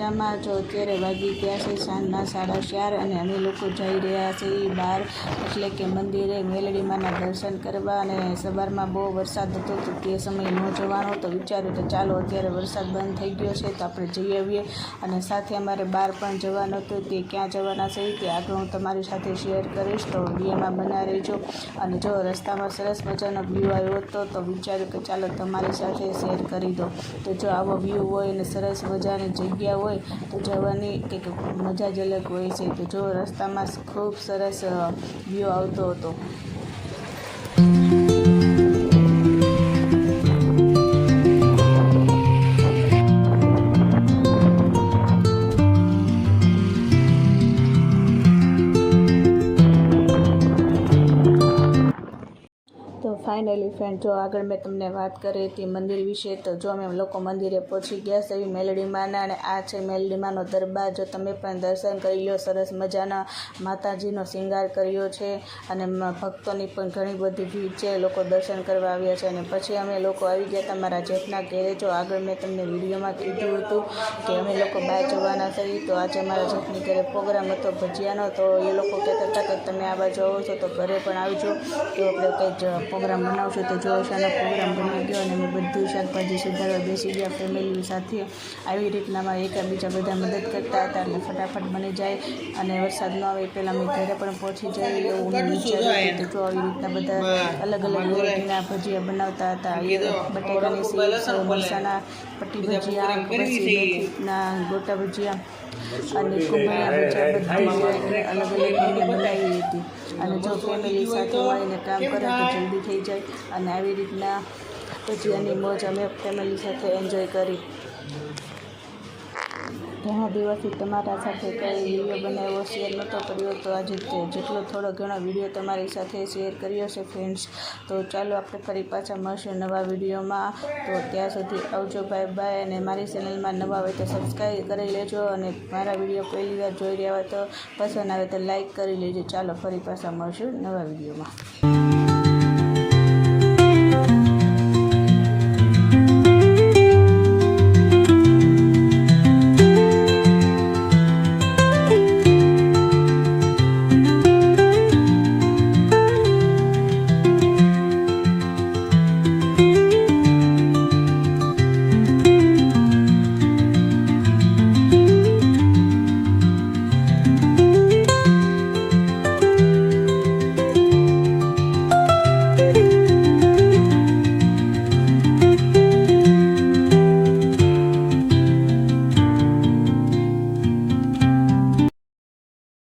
મજામાં? જો અત્યારે વાગી ગયા છે સાંજના 4:30 અને અમે લોકો જઈ રહ્યા છીએ બહાર, એટલે કે મંદિરે મેલડીમાના દર્શન કરવા. અને સવારમાં બહુ વરસાદ હતો તો તે સમયે ન જવાનો તો વિચાર્યું તો ચાલો અત્યારે વરસાદ બંધ થઈ ગયો છે તો આપણે જઈ આવીએ. અને સાથે અમારે બહાર પણ જવાનું હતું, તે ક્યાં જવાના છે તે આગળ હું તમારી સાથે શેર કરીશ, તો વિડીયોમાં બના રહેજો. અને જો રસ્તામાં સરસ મજાનો વ્યૂ આવ્યો હતો તો વિચાર્યું કે ચાલો તમારી સાથે શેર કરી દો. તો જો આવો વ્યૂ હોય અને સરસ મજાની જગ્યા હોય તો જવાની કંઈક મજા જ અલગ હોય છે. તો જો રસ્તામાં ખૂબ સરસ વ્યૂ આવતો હતો. તો ફાઇનલી ફ્રેન્ડ, જો આગળ મેં તમને વાત કરી હતી મંદિર વિશે, તો જો અમે લોકો મંદિરે પહોંચી ગયા છે મેલડીમાના. અને આ છે મેલડીમાનો દરબાર. જો તમે પણ દર્શન કરી લો, સરસ મજાના માતાજીનો શૃંગાર કર્યો છે અને ભક્તોની પણ ઘણી બધી ભીડ છે, લોકો દર્શન કરવા આવ્યા છે. અને પછી અમે લોકો આવી ગયા તમારા જેઠના ઘેરે. જો આગળ મેં તમને વિડીયોમાં કીધું હતું કે અમે લોકો બહાર જવાના થઈ, તો આજે અમારા જેઠની ઘરે પ્રોગ્રામ હતો ભજીયાનો. તો એ લોકો કહેતા હતા કે તમે આ બાજુ આવો છો તો ઘરે પણ આવજો, તો આપણે કંઈક પ્રોગ્રામ બનાવશું. તો જો અચાનક પ્રોગ્રામ બની ગયો અને અમે બધું શાકભાજી સુધારવા બેસી ગયા ફેમિલી સાથે. આવી રીતના એકબીજા બધા મદદ કરતા હતા એટલે ફટાફટ બની જાય અને વરસાદ ન આવે પહેલાં અમે ઘરે પણ પહોંચી જાય એવું મેં વિચાર્યું. તો જો આવી રીતના બધા અલગ અલગ વેરાયટીના ભજીયા બનાવતા હતા. બટેકાની સીપ્સ, મરચાના પટ્ટી ભજીયા, પછી મેથીના ગોટા ભજીયા અને કુંભળિયા ભજીયા, બધી વેરાયટી અલગ અલગ અમે બનાવી હતી. અને જો ફેમિલી સાથે મળીને કામ કરે તો જલ્દી થઈ જાય. અને આવી રીતના ભજીયાની મોજ અમે ફેમિલી સાથે એન્જોય કરી. ઘણા દિવસથી તમારા સાથે કંઈ વિડીયો બનાવ્યો શેર નહોતો કર્યો, તો આજે જેટલો થોડો ઘણો વિડીયો તમારી સાથે શેર કર્યો છે ફ્રેન્ડ્સ. તો ચાલો આપણે ફરી પાછા મળશું નવા વિડીયોમાં. તો ત્યાં સુધી આવજો, બાય બાય. અને મારી ચેનલમાં નવા હોય તો સબસ્ક્રાઈબ કરી લેજો અને મારા વિડીયો પહેલી વાર જોઈ રહ્યા હોય તો પસંદ આવે તો લાઈક કરી લેજો. ચાલો ફરી પાછા મળશું નવા વિડીયોમાં.